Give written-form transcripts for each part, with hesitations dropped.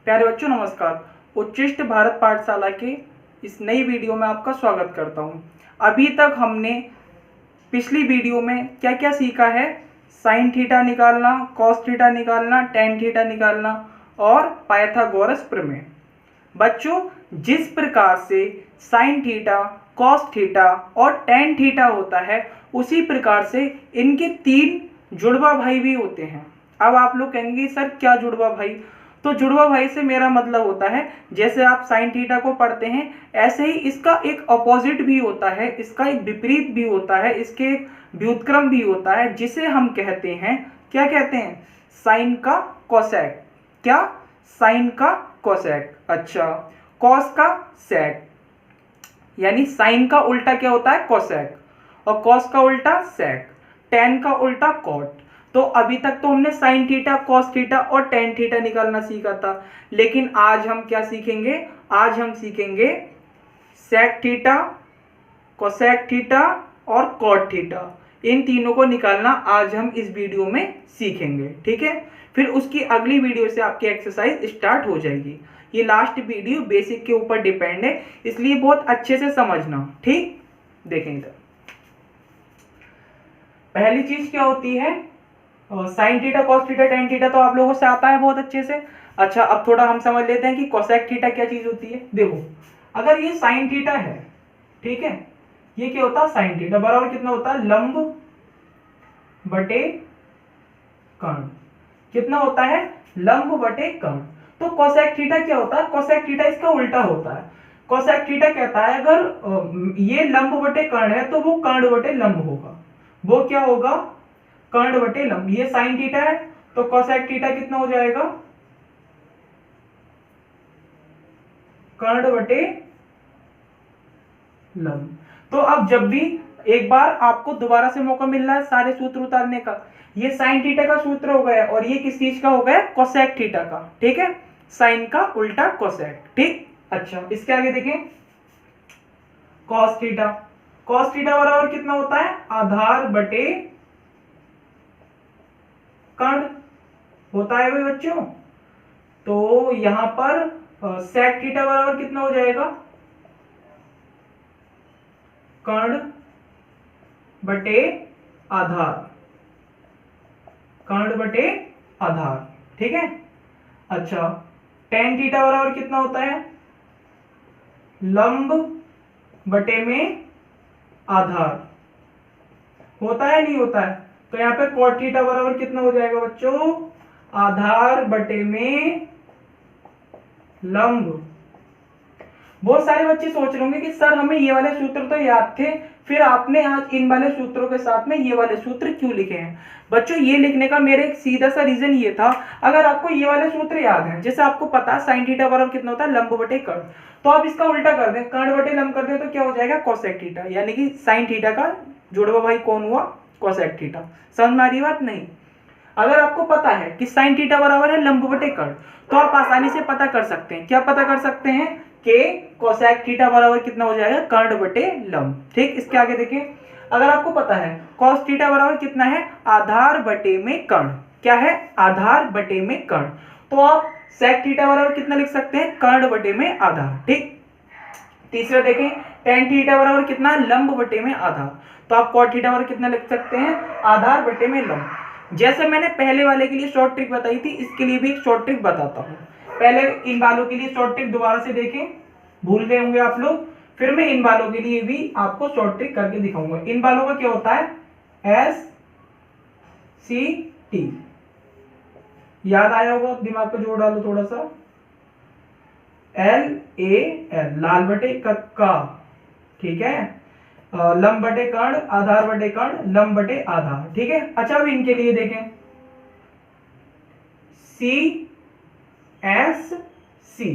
प्यारे बच्चों नमस्कार। उच्चिष्ट भारत पाठशाला के इस नई वीडियो में आपका स्वागत करता हूं। अभी तक हमने पिछली वीडियो में क्या क्या सीखा है, साइन थीटा निकालना, कॉस थीटा निकालना, टेन थीटा निकालना और पाइथागोरस प्रमेय। बच्चों, जिस प्रकार से साइन थीटा, कॉस थीटा और टेन थीटा होता है, उसी प्रकार से इनके तीन जुड़वा भाई भी होते हैं। अब आप लोग कहेंगे सर क्या जुड़वा भाई? तो जुड़वा भाई से मेरा मतलब होता है, जैसे आप साइन थीटा को पढ़ते हैं ऐसे ही इसका एक अपोजिट भी होता है, इसका एक विपरीत भी होता है, इसके एक व्युत्क्रम भी होता है, जिसे हम कहते हैं, क्या कहते हैं? साइन का कोसेक। क्या? साइन का कोसेक। अच्छा, कॉस का सेक, यानी साइन का उल्टा क्या होता है? कोसेक, और कॉस का उल्टा सेक, टेन का उल्टा कॉट। तो अभी तक तो हमने साइन थीटा, कॉस थीटा और टेन थीटा निकालना सीखा था, लेकिन आज हम क्या सीखेंगे? आज हम सीखेंगे सेक थीटा, कोसेक थीटा और कॉट थीटा। इन तीनों को निकालना आज हम इस वीडियो में सीखेंगे, ठीक है? फिर उसकी अगली वीडियो से आपकी एक्सरसाइज स्टार्ट हो जाएगी। ये लास्ट वीडियो बेसिक के ऊपर डिपेंड है, इसलिए बहुत अच्छे से समझना, ठीक? देखें इधर, पहली चीज क्या होती है? Sine theta, cos theta, tan theta तो आप लोगों से आता है बहुत अच्छे से। अच्छा, अब थोड़ा हम समझ लेते हैं कि कोसेक थीटा क्या चीज होती है। देखो, अगर ये साइन थीटा है, ठीक है, ये क्या होता है? साइन थीटा बराबर कितना होता है? लंब बटे कर्ण। कितना होता है? लंब बटे कर्ण। तो कोसेक थीटा क्या होता है? कोसेक थीटा इसका उल्टा होता है। कोसेक थीटा कहता है अगर ये लंब बटे कर्ण है तो वो कर्ण बटे लंब होगा। वो क्या होगा? कर्ण बटे लंब। ये साइन थीटा है तो कोसेक थीटा कितना हो जाएगा? कर्ण बटे लंब। तो अब जब भी एक बार आपको दोबारा से मौका मिल रहा है सारे सूत्र उतारने का, ये साइन थीटा का सूत्र हो गया और ये किस चीज का हो गया? कोसेक थीटा का, ठीक है? साइन का उल्टा कोसेक, ठीक? अच्छा, इसके आगे देखें, कॉस थीटा। कॉस थीटा बराबर कितना होता है? आधार बटे कर्ण होता है भाई बच्चों। तो यहां पर सेक थीटा बराबर कितना हो जाएगा? कर्ण बटे आधार, कर्ण बटे आधार, ठीक है? अच्छा, टेन थीटा बराबर कितना होता है? लंब बटे में आधार। होता है नहीं होता है? तो यहां पे कॉट थीटा बराबर कितना हो जाएगा बच्चों? आधार बटे में लंब। बहुत सारे बच्चे सोच रहे होंगे कि सर हमें ये वाले सूत्र तो याद थे, फिर आपने आज इन वाले सूत्रों के साथ में ये वाले सूत्र क्यों लिखे हैं? बच्चों, ये लिखने का मेरा एक सीधा सा रीजन ये था, अगर आपको ये वाले सूत्र याद हैं, जैसे आपको पता है साइन थीटा बराबर कितना होता है? लंब बटे कर्ण। तो आप इसका उल्टा कर दें, कर्ण बटे लंब कर दें तो क्या हो जाएगा? Cosec theta. यानी कि साइन थीटा का जुड़वा भाई कौन हुआ? Cosec theta. समझ में आ रही बात? नहीं? अगर आपको पता है कि साइन थीटा बराबर है लंब बटे कर्ण, तो आप आसानी से पता कर सकते हैं। क्या पता कर सकते हैं? कि कोसेक थीटा बराबर कितना हो जाएगा? कर्ण बटे लंब, ठीक? इसके आगे देखिए, अगर आपको पता है कॉस थीटा बराबर कितना है? आधार बटे में कर्ण। क्या है? आधार बटे में कर्ण। तो आप सेक थीटा बराबर कितना लिख सकते हैं? कर्ण बटे में आधार, ठीक? तीसरा देखें, टेन थीटा बराबर कितना? लंब बटे में आधार। तो आप कॉट थीटा बराबर कितना लिख सकते हैं? आधार बटे में लंब। जैसे मैंने पहले वाले के लिए शॉर्ट ट्रिक बताई थी, इसके लिए भी एक शॉर्ट ट्रिक बताता हूँ। पहले इन वालों के लिए शॉर्ट ट्रिक दोबारा से देखें, भूल गए होंगे आप लोग, फिर मैं इन वालों के लिए भी आपको शॉर्ट ट्रिक करके दिखाऊंगा। इन वालों का क्या होता है? S C T. याद आया होगा, दिमाग पे जोर डालो थोड़ा सा। एल ए एल, लाल बटे कक्का, ठीक है? लंब बटे कर्ण, आधार बटे कर्ण, लंब बटे आधार, ठीक है? अच्छा, अब इनके लिए देखें, सी एस सी।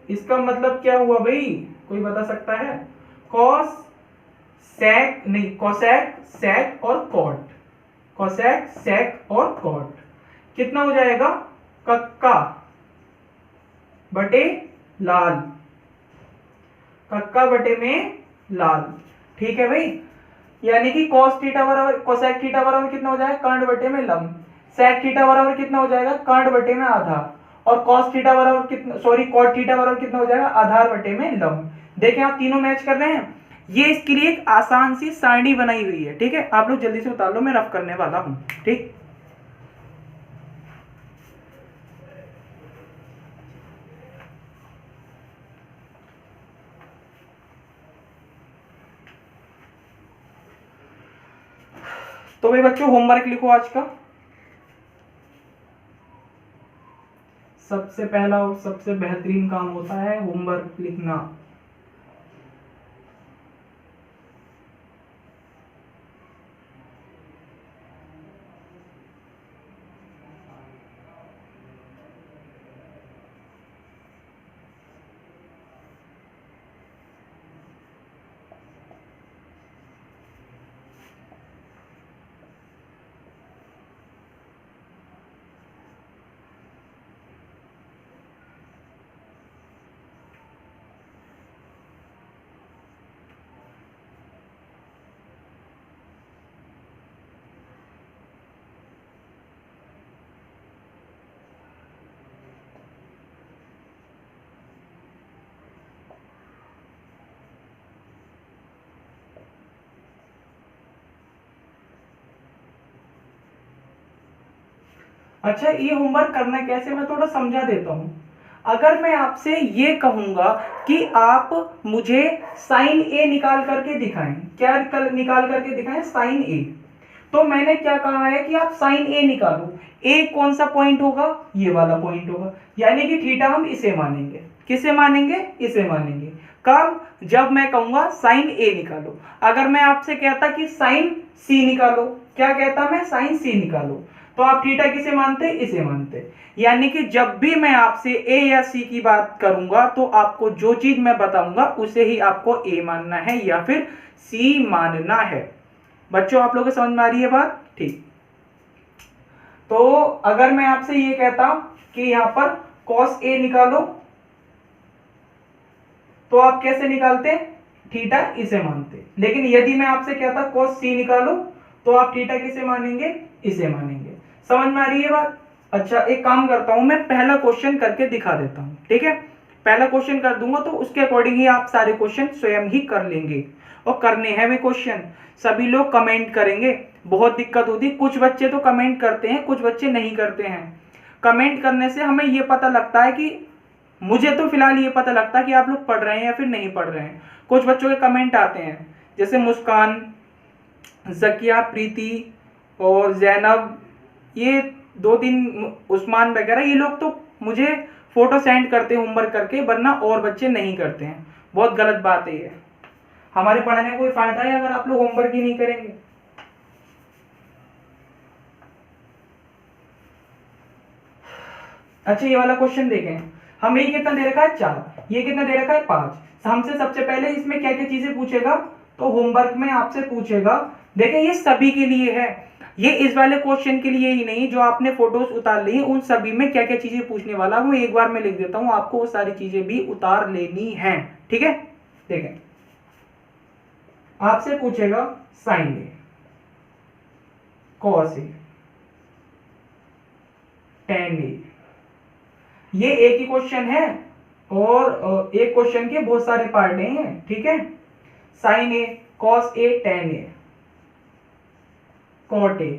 इसका मतलब क्या हुआ भाई? कोई बता सकता है? कॉस सेक नहीं, कोसेक सेक और कॉट। कोसेक सेक और कॉट कितना हो जाएगा? कक्का बटे लाल, कक्का बटे में लाल, ठीक है भाई? यानी कि कॉस थीटा बराबर कोसेक थीटा बराबर कितना हो जाएगा? कर्ण बटे में लंब। सेक थीटा बराबर कितना हो जाएगा? कर्ण बटे में आधार। और cos थीटा बराबर कितना, सॉरी cot थीटा बराबर कितना हो जाएगा, आधार बटे में लंब। देखें आप तीनों मैच कर रहे हैं। ये इसके लिए एक आसान सी सारणी बनाई हुई है, ठीक है, आप लोग जल्दी से उतार लो, मैं रफ करने वाला हूं, ठीक। तो भाई बच्चों होमवर्क लिखो आज का। सबसे पहला और सबसे बेहतरीन काम होता है होमवर्क लिखना। अच्छा, ये होमवर्क करना कैसे, मैं थोड़ा समझा देता हूं। अगर मैं आपसे ये कहूंगा कि आप मुझे साइन ए निकाल करके दिखाएं, क्या निकाल करके दिखाएं, साइन ए, तो मैंने क्या कहा है कि आप साइन ए निकालो। ए कौन सा पॉइंट होगा, ये वाला पॉइंट होगा, यानी कि थीटा हम इसे मानेंगे। किसे मानेंगे, इसे मानेंगे। कब, जब मैं कहूंगा साइन ए निकालो। अगर मैं आपसे कहता कि साइन सी निकालो, क्या कहता मैं, साइन सी निकालो, तो आप थीटा किसे मानते, इसे मानते। यानी कि जब भी मैं आपसे ए या सी की बात करूंगा तो आपको जो चीज मैं बताऊंगा उसे ही आपको ए मानना है या फिर सी मानना है। बच्चों आप लोगों को समझ में आ रही है बात, ठीक। तो अगर मैं आपसे ये कहता कि यहां पर cos ए निकालो, तो आप कैसे निकालते, थीटा इसे मानते। लेकिन यदि मैं आपसे कहता cos सी निकालो, तो आप थीटा किसे मानेंगे, इसे मानेंगे। समझ में आ रही है बात। अच्छा एक काम करता हूं, मैं पहला क्वेश्चन करके दिखा देता हूं, ठीक है। पहला क्वेश्चन कर दूंगा तो उसके अकॉर्डिंग ही आप सारे क्वेश्चन स्वयं ही कर लेंगे, और करने हैं भी क्वेश्चन। सभी लोग कमेंट करेंगे, बहुत दिक्कत होती, कुछ बच्चे तो कमेंट करते हैं, कुछ बच्चे नहीं करते हैं। कमेंट करने से हमें यह पता लगता है कि, मुझे तो फिलहाल ये पता लगता है कि आप लोग पढ़ रहे हैं या फिर नहीं पढ़ रहे हैं। कुछ बच्चों के कमेंट आते हैं, जैसे मुस्कान, जकिया, प्रीति और जैनब, ये दो तीन, उस्मान वगैरह, ये लोग तो मुझे फोटो सेंड करते हैं होमवर्क करके, वरना और बच्चे नहीं करते हैं। बहुत गलत बात है ये, हमारे पढ़ाने का कोई फायदा है अगर आप लोग होमवर्क ही नहीं करेंगे। अच्छा ये वाला क्वेश्चन देखें, हमें ये कितना दे रखा है 4, ये कितना दे रखा है 5। हमसे सबसे पहले इसमें क्या क्या चीजें पूछेगा, तो होमवर्क में आपसे पूछेगा। देखें ये सभी के लिए है, ये इस वाले क्वेश्चन के लिए ही नहीं, जो आपने फोटोज उतार ली उन सभी में क्या क्या चीजें पूछने वाला हूं, एक बार मैं लिख देता हूं, आपको वो सारी चीजें भी उतार लेनी है, ठीक है। देखें आपसे पूछेगा sign A, cos A, tan ए, ये एक ही क्वेश्चन है और एक क्वेश्चन के बहुत सारे पार्ट हैं, ठीक है। Sine A, cos A, tan A, cot A,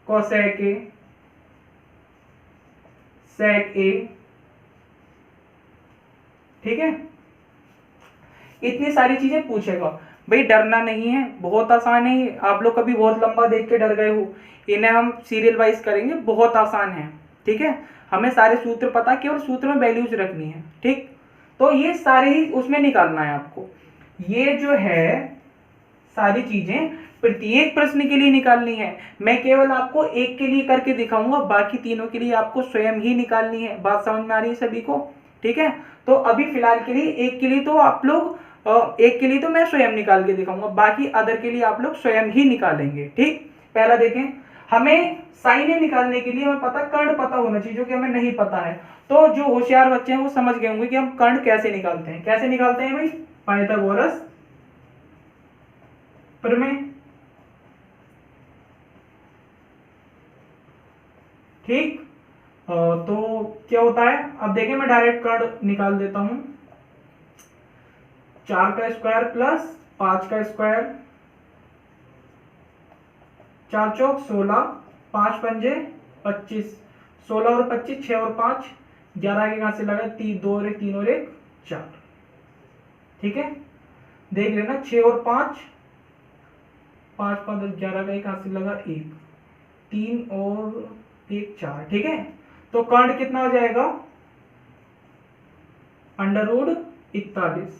cosec A, sec A, ठीक है। इतनी सारी चीजें पूछेगा। भाई डरना नहीं है, बहुत आसान है ये। आप लोग कभी बहुत लंबा देख के डर गए हो, इन्हें हम सीरियल वाइज करेंगे, बहुत आसान है, ठीक है। हमें सारे सूत्र पता, केवल सूत्र में वैल्यूज रखनी है, ठीक। तो ये सारे ही उसमें निकालना है आपको। ये जो है सारी चीजें प्रत्येक प्रश्न के लिए निकालनी है। मैं केवल आपको एक के लिए करके दिखाऊंगा, बाकी तीनों के लिए आपको स्वयं ही निकालनी है। बात समझ में आ रही है सभी को, ठीक है। तो अभी फिलहाल के लिए एक के लिए तो आप लोग, एक के लिए तो मैं स्वयं निकाल के दिखाऊंगा, बाकी अदर के लिए आप लोग स्वयं ही निकालेंगे, ठीक। पहला देखें, हमें साइन ए निकालने के लिए हमें पता, कर्ण पता होना चाहिए, जो कि हमें नहीं पता है। तो जो होशियार बच्चे हैं वो समझ गए होंगे कि हम कर्ण कैसे निकालते हैं। कैसे निकालते हैं भाई, पाइथागोरस प्रमेय, ठीक। तो क्या होता है, अब देखें मैं डायरेक्ट कार्ड निकाल देता हूं। 4 का स्क्वायर प्लस 5 का स्क्वायर, 4 चौक 16, 5 पंजे 25, 16 और 25 6 और 5 11 के कहां से लगा, 3 2 और 1 3 और 1 4। ठीक है, देख लेना 6 और 5 5 5 10 11 का एक हाथ से लगा 1, 3 और 1 4। ठीक है, तो कर्ण कितना हो जाएगा, अंडर रूट 41।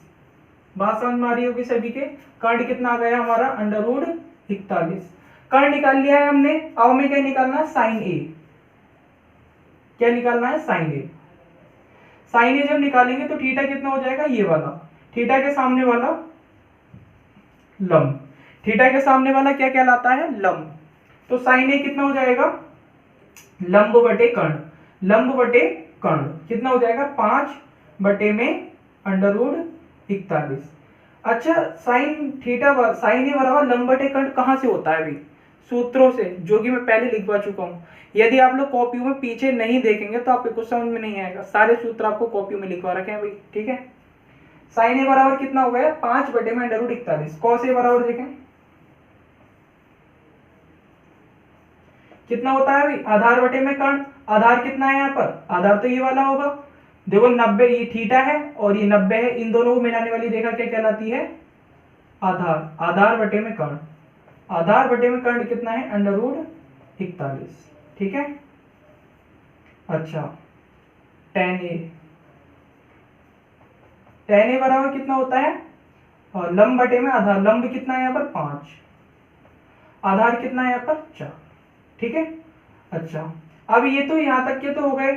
बात समझ में आ रही होगी सभी के। कर्ण कितना आ गया हमारा, अंडर रूट 41। कर्ण निकाल लिया है हमने। अब हमें क्या निकालना है, साइन ए। क्या निकालना है, साइन ए। साइन ए जब निकालेंगे तो थीटा कितना हो जाएगा, ये वाला, थीटा के सामने वाला लंब। थीटा के सामने वाला क्या कहलाता है, लंब। तो साइन ए कितना हो जाएगा, लंब बटे कर्ण। लंब बटे कर्ण कितना हो जाएगा, 5 बटे में अंडर रूट 41। अच्छा, साइन थीटा साइन ए बराबर लंब बटे कर्ण कहां से होता है भाई, सूत्रों से, जो कि मैं पहले लिखवा चुका हूं। यदि आप लोग कॉपियों में पीछे नहीं देखेंगे तो आपको कुछ समझ में नहीं आएगा, सारे सूत्र आपको कॉपियों में लिखवा रखे हैं भाई। ठीक है, साइन ए बराबर कितना हो गया, 5 बटे में अंडर रूट 41। कॉस ए बराबर देखें कितना होता है भाई, आधार बटे में कर्ण। आधार कितना है यहाँ पर, आधार तो ये वाला होगा। देखो 90, ये थीटा है और ये 90 है, इन दोनों को मिलाने वाली रेखा क्या कहलाती है, आधार। आधार बटे में कर्ण, आधार बटे में कर्ण कितना है, अंडर रूट 41। ठीक है, अच्छा tan ए, tan ए बराबर कितना होता है, और लंब बटे में आधार। लंब कितना है यहाँ पर, 5, आधार कितना है यहाँ पर, 4। ठीक है, अच्छा अब ये तो यहां तक के तो हो गए।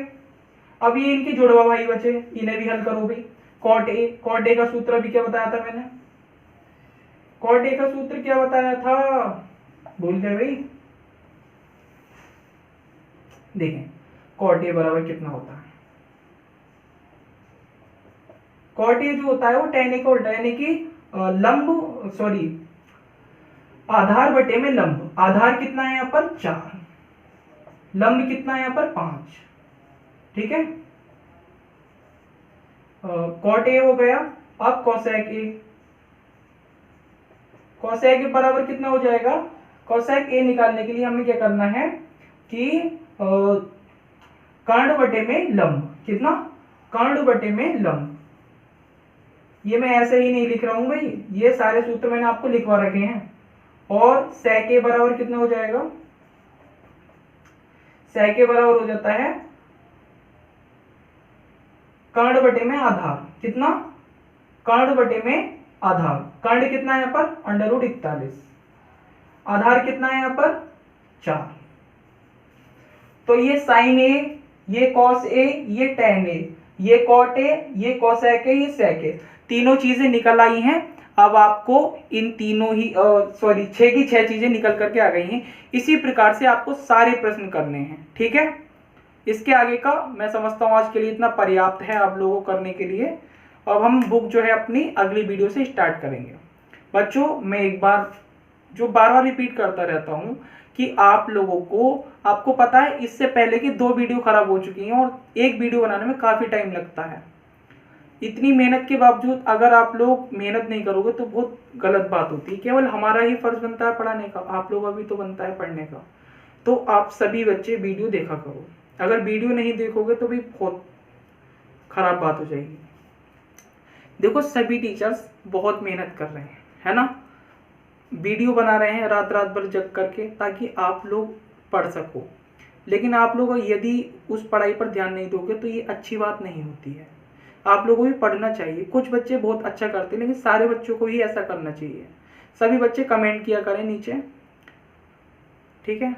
अब ये इनके जुड़वा भाई बचे, इन्हें भी हल करो भाई। कॉट ए, कॉट ए का सूत्र अभी क्या बताया था मैंने, कॉट ए का सूत्र क्या बताया था, भूल गए भाई। देखें कॉट ए बराबर कितना होता है, कॉट ए जो होता है वो tan ए का उल्टा, यानी कि लंब, सॉरी आधार बटे में लंब। आधार कितना है यहाँ पर, 4, लंब कितना है यहाँ पर, 5। ठीक है, कॉट ए हो गया। अब कोसेक ए, कोसेक ए बराबर कितना हो जाएगा, कोसेक ए निकालने के लिए हमें क्या करना है कि कर्ण बटे में लंब, कितना, कर्ण बटे में लंब। ये मैं ऐसे ही नहीं लिख रहा हूं भाई, ये सारे सूत्र मैंने आपको लिखवा रखे हैं। और सेक ए बराबर कितना हो जाएगा, सेक ए बराबर हो जाता है कर्ण बटे में आधार। कितना, कर्ण बटे में आधार। कर्ण कितना है यहाँ पर, अंडर रूट 41। आधार कितना है यहाँ पर, 4। तो ये साइन ए, ये कॉस ए, ये टैन ए, ये कॉट ए, ये कोसेक ए, ये सेक ए, तीनों चीजें निकल आई हैं। अब आपको इन तीनों ही सॉरी 6 की 6 चीजें निकल करके आ गई हैं। इसी प्रकार से आपको सारे प्रश्न करने हैं। ठीक है, इसके आगे का मैं समझता हूँ आज के लिए इतना पर्याप्त है आप लोगों को करने के लिए। अब हम बुक जो है अपनी अगली वीडियो से स्टार्ट करेंगे। बच्चों मैं एक बार जो बार बार रिपीट करता रहता हूँ कि आप लोगों को, आपको पता है इससे पहले की 2 वीडियो खराब हो चुकी हैं और एक वीडियो बनाने में काफ़ी टाइम लगता है। इतनी मेहनत के बावजूद अगर आप लोग मेहनत नहीं करोगे तो बहुत गलत बात होती है। केवल हमारा ही फर्ज बनता है पढ़ाने का, आप लोगों का भी तो बनता है पढ़ने का। तो आप सभी बच्चे वीडियो देखा करो। अगर वीडियो नहीं देखोगे तो भी बहुत खराब बात हो जाएगी। देखो सभी टीचर्स बहुत मेहनत कर रहे हैं, है ना, वीडियो बना रहे हैं रात रात भर जग करके ताकि आप लोग पढ़ सको। लेकिन आप लोग यदि उस पढ़ाई पर ध्यान नहीं दोगे तो ये अच्छी बात नहीं होती है। आप लोगों को भी पढ़ना चाहिए। कुछ बच्चे बहुत अच्छा करते हैं लेकिन सारे बच्चों को ही ऐसा करना चाहिए। सभी बच्चे कमेंट किया करें नीचे, ठीक है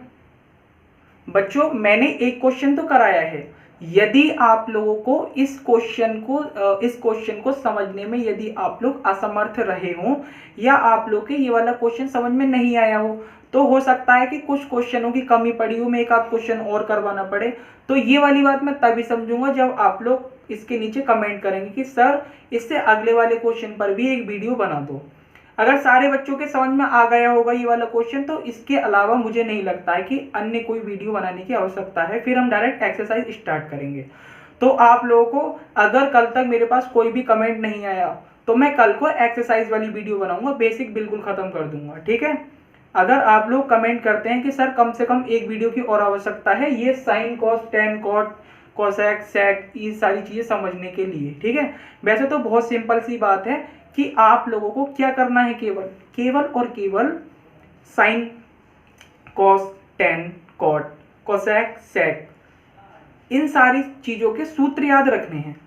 बच्चों। मैंने एक क्वेश्चन तो कराया है, यदि आप लोगों को इस क्वेश्चन को समझने में यदि आप लोग असमर्थ रहे हो या आप लोग के ये वाला क्वेश्चन समझ में नहीं आया हो तो हो सकता है कि कुछ क्वेश्चनों की कमी पड़ी हो, मैं एक आध क्वेश्चन और करवाना पड़े। तो ये वाली बात मैं तभी समझूंगा जब आप लोग इसके नीचे कमेंट करेंगे कि सर इससे अगले वाले क्वेश्चन पर भी एक वीडियो बना दो। अगर सारे बच्चों के समझ में आ गया होगा ये वाला क्वेश्चन, तो इसके अलावा मुझे नहीं लगता है कि अन्य कोई वीडियो बनाने की आवश्यकता है। फिर हम डायरेक्ट एक्सरसाइज स्टार्ट करेंगे। तो आप लोगों को अगर कल तक मेरे पास कोई भी कमेंट नहीं आया तो मैं कल को एक्सरसाइज वाली वीडियो बनाऊंगा, बेसिक बिल्कुल खत्म कर दूंगा, ठीक है। अगर आप लोग कमेंट करते हैं कि सर कम से कम एक वीडियो की और आवश्यकता है ये sine cos tan cot cosec sec ये सारी चीज़ें समझने के लिए, ठीक है। वैसे तो बहुत सिंपल सी बात है कि आप लोगों को क्या करना है, केवल और केवल sine cos tan cot cosec sec इन सारी चीज़ों के सूत्र याद रखने हैं।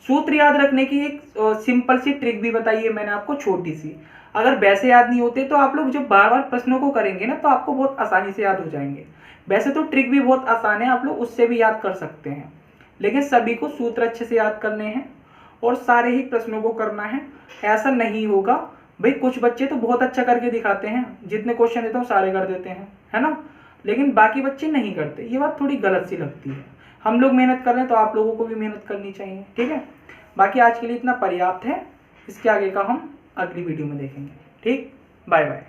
सूत्र याद रखने की एक सिंपल सी ट्रिक भी बताई है मैंने आपको, छोटी सी। अगर वैसे याद नहीं होते तो आप लोग जब बार बार प्रश्नों को करेंगे ना तो आपको बहुत आसानी से याद हो जाएंगे। वैसे तो ट्रिक भी बहुत आसान है, आप लोग उससे भी याद कर सकते हैं, लेकिन सभी को सूत्र अच्छे से याद करने हैं और सारे ही प्रश्नों को करना है। ऐसा नहीं होगा भाई, कुछ बच्चे तो बहुत अच्छा करके दिखाते हैं, जितने क्वेश्चन देते हैं वो सारे कर देते हैं, है ना, लेकिन बाकी बच्चे नहीं करते। ये बात थोड़ी गलत सी लगती है। हम लोग मेहनत कर रहे हैं तो आप लोगों को भी मेहनत करनी चाहिए, ठीक है। बाकी आज के लिए इतना पर्याप्त है, इसके आगे का हम अगली वीडियो में देखेंगे। ठीक, बाय बाय।